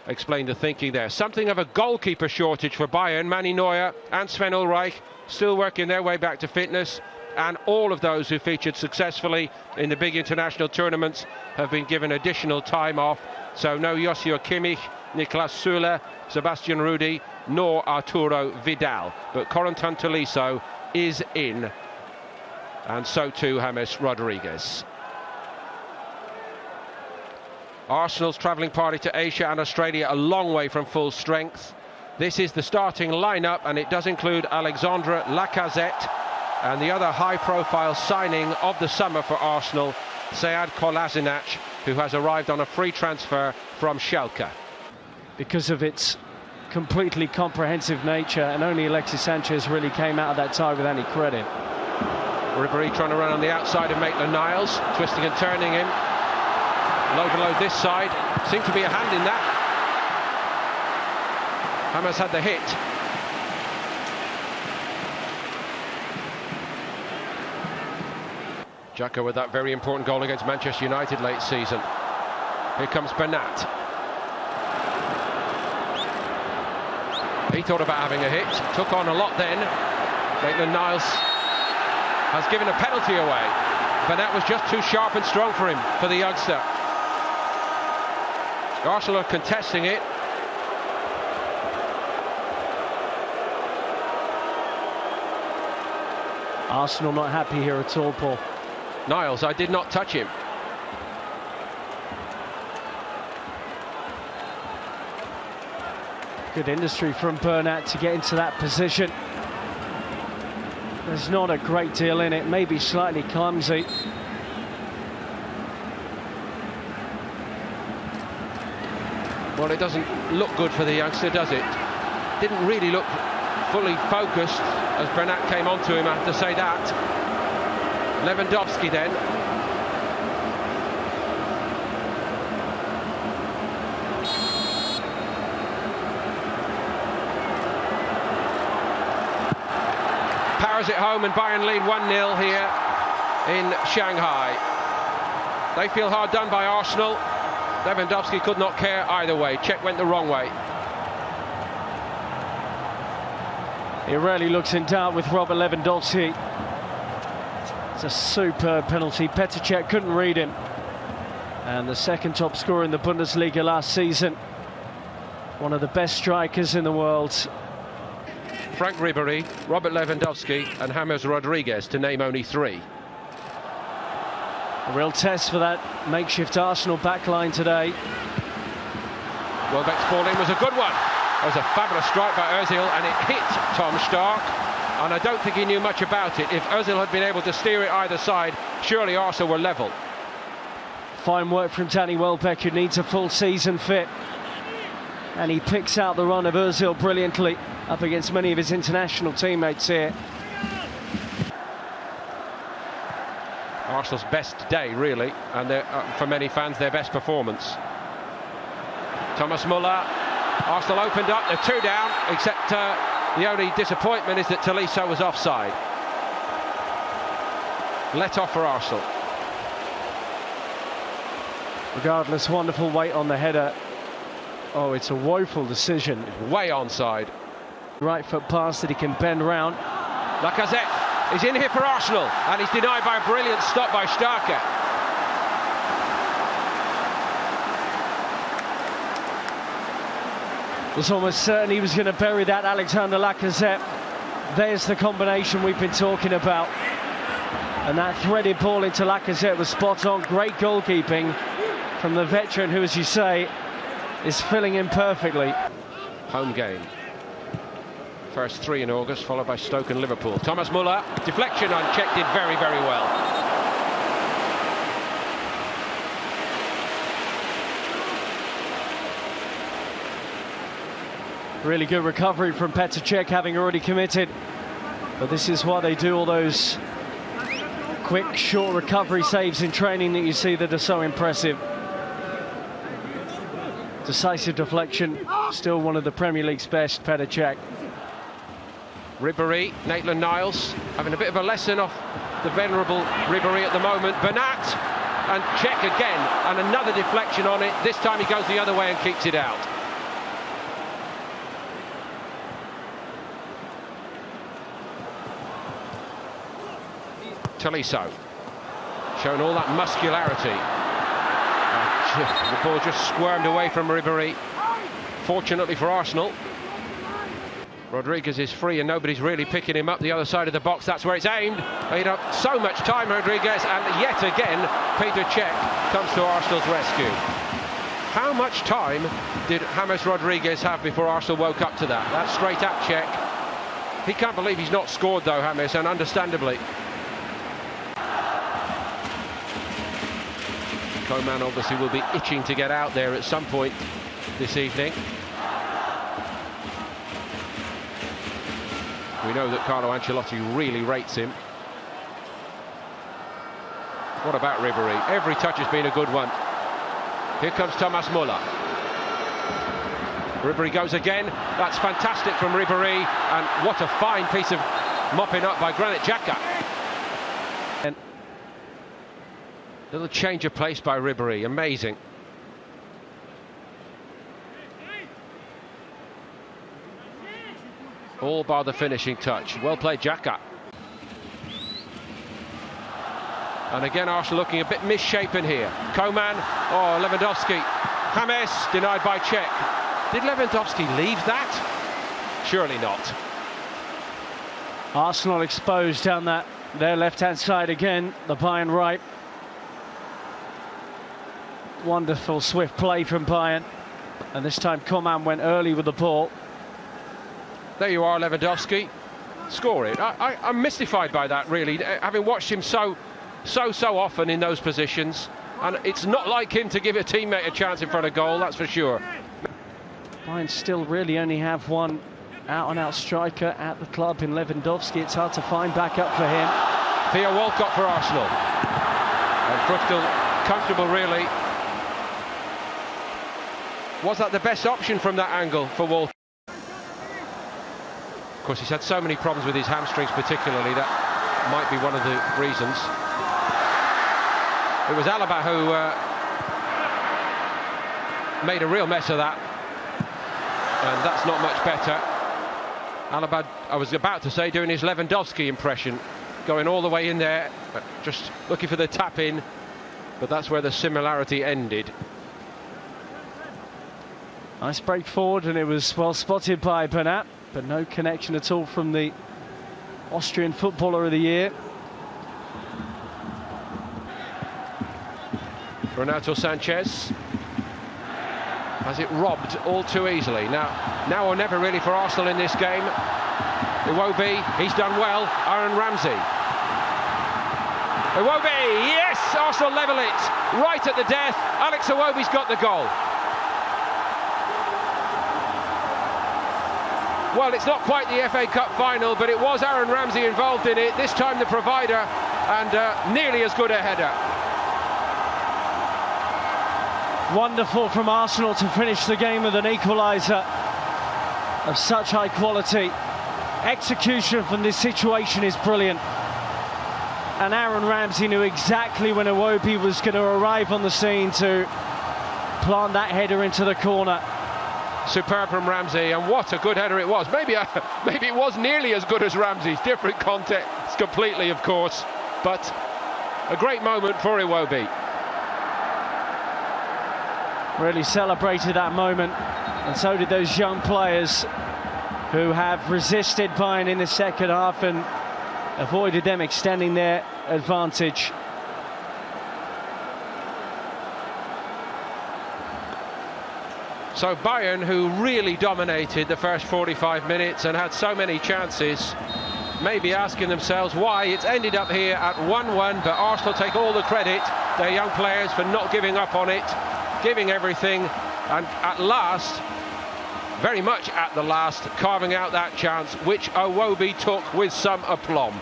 explain the thinking there. Something of a goalkeeper shortage for Bayern. Manny Neuer and Sven Ulreich still working their way back to fitness, and all of those who featured successfully in the big international tournaments have been given additional time off. So no Joshua Kimmich, Niklas Süle, Sebastian Rudi, nor Arturo Vidal. But Corentin Tolisso is in, and so too James Rodriguez. Arsenal's travelling party to Asia and Australia a long way from full strength. This is the starting lineup, and it does include Alexandre Lacazette and the other high-profile signing of the summer for Arsenal, Sead Kolasinac, who has arrived on a free transfer from Schalke. Because of its completely comprehensive nature, and only Alexis Sanchez really came out of that tie with any credit. Ribéry trying to run on the outside of Maitland-Niles, twisting and turning him. Low below this side, seemed to be a hand in that. Hammers had the hit. Xhaka with that very important goal against Manchester United late season. Here comes Bernat. He thought about having a hit, took on a lot then. Maitland-Niles has given a penalty away. Bernat was just too sharp and strong for him, for the youngster. Arsenal are contesting it. Arsenal not happy here at all, Paul. Niles, I did not touch him. Good industry from Bernat to get into that position. There's not a great deal in it, maybe slightly clumsy. Well, it doesn't look good for the youngster, does it? Didn't really look fully focused as Bernat came onto him, I have to say that. Lewandowski then. Powers it home, and Bayern lead 1-0 here in Shanghai. They feel hard done by Arsenal. Lewandowski could not care either way. Czech went the wrong way. He rarely looks in doubt with Robert Lewandowski. It's a superb penalty. Petr Cech couldn't read him. And the second top scorer in the Bundesliga last season. One of the best strikers in the world. Frank Ribéry, Robert Lewandowski and James Rodriguez, to name only three. A real test for that makeshift Arsenal backline today. Welbeck's ball in was a good one. That was a fabulous strike by Ozil, and it hit Tom Stark, and I don't think he knew much about it. If Ozil had been able to steer it either side, surely Arsenal were level. Fine work from Danny Welbeck, who needs a full season fit. And he picks out the run of Ozil brilliantly up against many of his international teammates here. Arsenal's best day, really, and for many fans, their best performance. Thomas Muller. Arsenal opened up, they're two down, except the only disappointment is that Tolisso was offside. Let off for Arsenal. Regardless, wonderful weight on the header. Oh, it's a woeful decision. Way onside. Right foot pass that he can bend round. Lacazette is in here for Arsenal, and he's denied by a brilliant stop by Starker. Was almost certain he was going to bury that, Alexander Lacazette. There's the combination we've been talking about. And that threaded ball into Lacazette was spot on. Great goalkeeping from the veteran who, as you say, is filling in perfectly. Home game. First three in August, followed by Stoke and Liverpool. Thomas Muller, deflection unchecked, did very, very well. Really good recovery from Petr Cech, having already committed. But this is why they do all those quick, short recovery saves in training that you see that are so impressive. Decisive deflection, still one of the Premier League's best, Petr Cech. Ribéry, Maitland-Niles having a bit of a lesson off the venerable Ribéry at the moment. Bernat and Cech again, and another deflection on it. This time he goes the other way and keeps it out. Tolisso showing all that muscularity. The ball just squirmed away from Ribéry. Fortunately for Arsenal, Rodriguez is free and nobody's really picking him up the other side of the box. That's where it's aimed. Made up so much time, Rodriguez, and yet again Peter Cech comes to Arsenal's rescue. How much time did James Rodriguez have before Arsenal woke up to that? That's straight at Cech. He can't believe he's not scored though, James, and understandably. Coman obviously will be itching to get out there at some point this evening. We know that Carlo Ancelotti really rates him. What about Ribéry? Every touch has been a good one. Here comes Thomas Müller. Ribéry goes again. That's fantastic from Ribéry, and what a fine piece of mopping up by Granit Xhaka. And little change of pace by Ribéry, amazing. All bar the finishing touch. Well played, Xhaka. And again, Arsenal looking a bit misshapen here. Coman, oh, Lewandowski. James, denied by Cech. Did Lewandowski leave that? Surely not. Arsenal exposed down their left-hand side again, the Bayern right. Wonderful swift play from Bayern, and this time Coman went early with the ball. There you are, Lewandowski. Score it. I'm mystified by that, really, having watched him so often in those positions, and it's not like him to give a teammate a chance in front of goal, that's for sure. Bayern still really only have one out-and-out striker at the club in Lewandowski. It's hard to find backup for him. Theo Walcott for Arsenal. And Freuchtel comfortable, really. Was that the best option from that angle for Walcott? Of course, he's had so many problems with his hamstrings particularly, that might be one of the reasons. It was Alaba who made a real mess of that, and that's not much better. Alaba, I was about to say, doing his Lewandowski impression, going all the way in there, just looking for the tap in, but that's where the similarity ended. Nice break forward, and it was well spotted by Bernat, but no connection at all from the Austrian Footballer of the Year. Renato Sanchez has it robbed all too easily. Now or never really for Arsenal in this game. Iwobi, he's done well. Aaron Ramsey. Iwobi, yes! Arsenal level it right at the death. Alex Iwobi's got the goal. Well, it's not quite the FA Cup final, but it was Aaron Ramsey involved in it. This time the provider, and nearly as good a header. Wonderful from Arsenal to finish the game with an equaliser of such high quality. Execution from this situation is brilliant. And Aaron Ramsey knew exactly when Iwobi was going to arrive on the scene to plant that header into the corner. Superb from Ramsey, and what a good header it was. Maybe it was nearly as good as Ramsey's. Different context completely, of course, but a great moment for Iwobi. Really celebrated that moment, and so did those young players who have resisted Bayern in the second half and avoided them extending their advantage. So Bayern, who really dominated the first 45 minutes and had so many chances, may be asking themselves why it's ended up here at 1-1, but Arsenal take all the credit, their young players, for not giving up on it, giving everything, and at last, very much at the last, carving out that chance, which Iwobi took with some aplomb.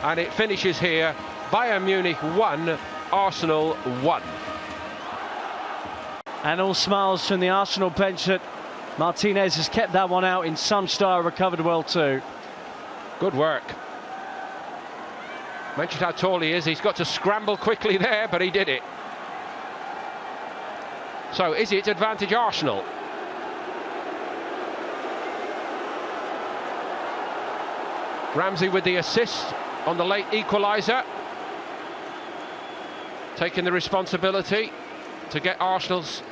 And it finishes here, Bayern Munich 1, Arsenal 1. And all smiles from the Arsenal bench that Martinez has kept that one out in some style, recovered well too. Good work. Mentioned how tall he is, he's got to scramble quickly there, but he did it. So is it advantage Arsenal? Ramsey with the assist on the late equaliser. taking the responsibility to get Arsenal's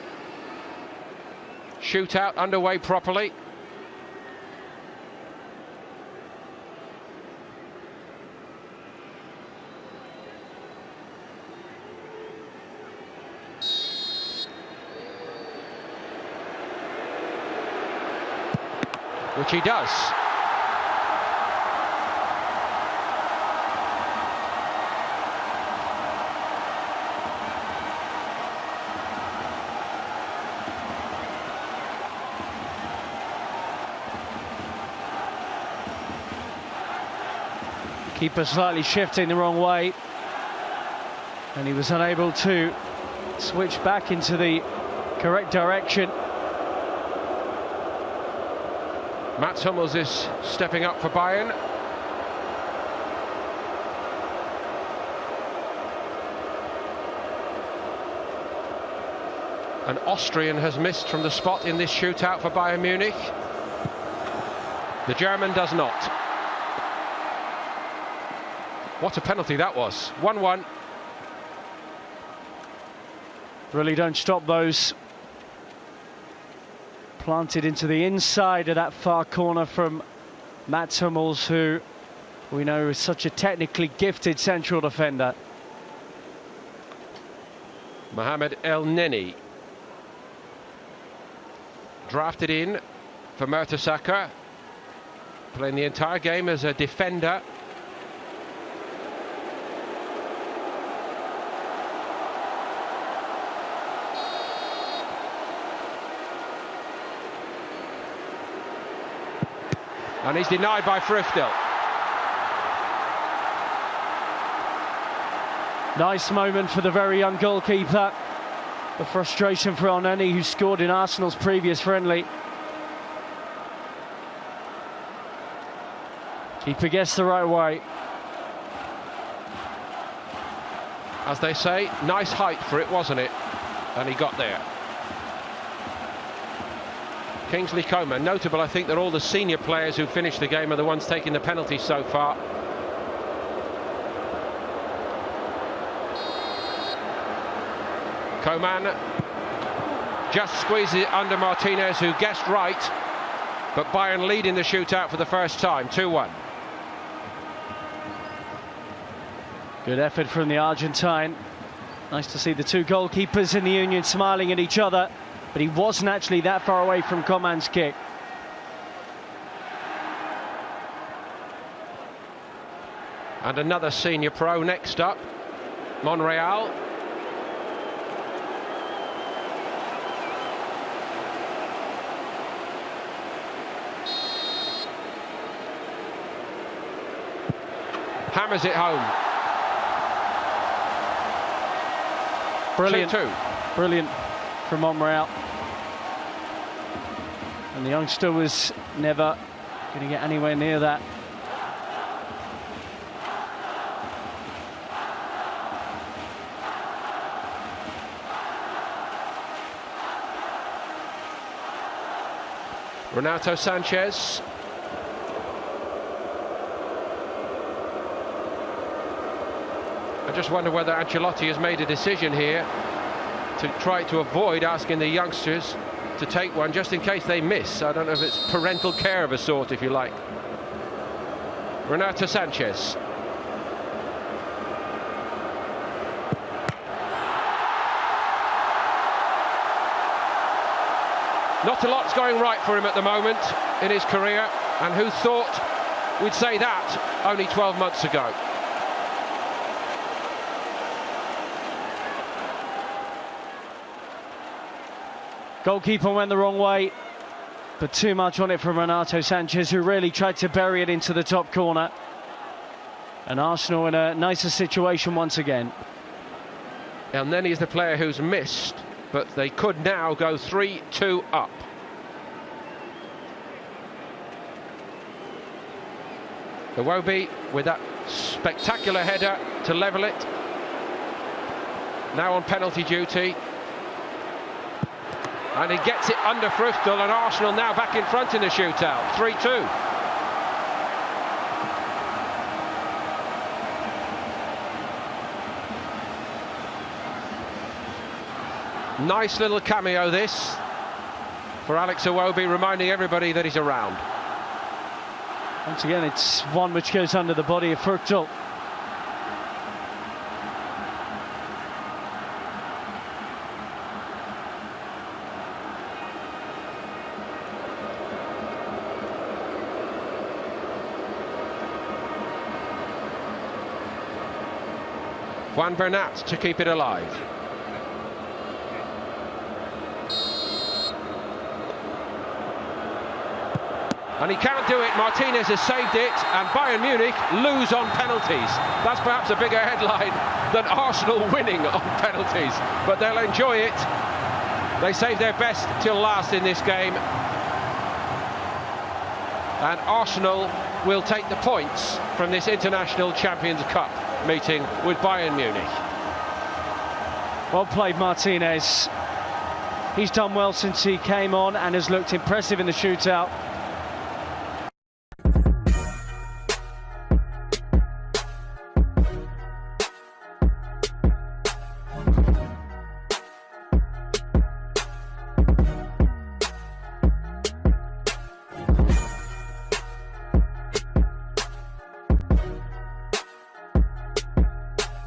shootout underway properly. Which he does. Keeper slightly shifting the wrong way, and he was unable to switch back into the correct direction. Mats Hummels is stepping up for Bayern. An Austrian has missed from the spot in this shootout for Bayern Munich. The German does not. What a penalty that was. 1-1. Really don't stop those. Planted into the inside of that far corner from Mats Hummels, who we know is such a technically gifted central defender. Mohamed El Neni, drafted in for Mertesacker, playing the entire game as a defender. And he's denied by Früchtel. Nice moment for the very young goalkeeper. The frustration for El Neni, who scored in Arsenal's previous friendly. Keeper gets the right way. As they say, nice height for it, wasn't it? And he got there. Kingsley Coman, notable, I think, that all the senior players who finished the game are the ones taking the penalty so far. Coman just squeezes it under Martinez, who guessed right, but Bayern lead in the shootout for the first time, 2-1. Good effort from the Argentine. Nice to see the two goalkeepers in the Union smiling at each other, but he wasn't actually that far away from Coman's kick. And another senior pro next up, Monreal. Hammers it home. Brilliant. 2-2. Brilliant from Monreal. And the youngster was never going to get anywhere near that. Renato Sanchez. I just wonder whether Ancelotti has made a decision here to try to avoid asking the youngsters to take one just in case they miss. I don't know if it's parental care of a sort, if you like. Renato Sanchez. Not a lot's going right for him at the moment in his career, and who thought we'd say that only 12 months ago? Goalkeeper went the wrong way, but too much on it from Renato Sanchez, who really tried to bury it into the top corner. And Arsenal in a nicer situation once again. And then he's the player who's missed, but they could now go 3-2 up. Iwobi with that spectacular header to level it. Now on penalty duty. And he gets it under Früchtel, and Arsenal now back in front in the shootout, 3-2. Nice little cameo this for Alex Iwobi, reminding everybody that he's around. Once again, it's one which goes under the body of Früchtl. Juan Bernat to keep it alive. And he can't do it. Martinez has saved it, and Bayern Munich lose on penalties. That's perhaps a bigger headline than Arsenal winning on penalties, but they'll enjoy it. They saved their best till last in this game, and Arsenal will take the points from this International Champions Cup meeting with Bayern Munich. Well played, Martinez. He's done well since he came on and has looked impressive in the shootout.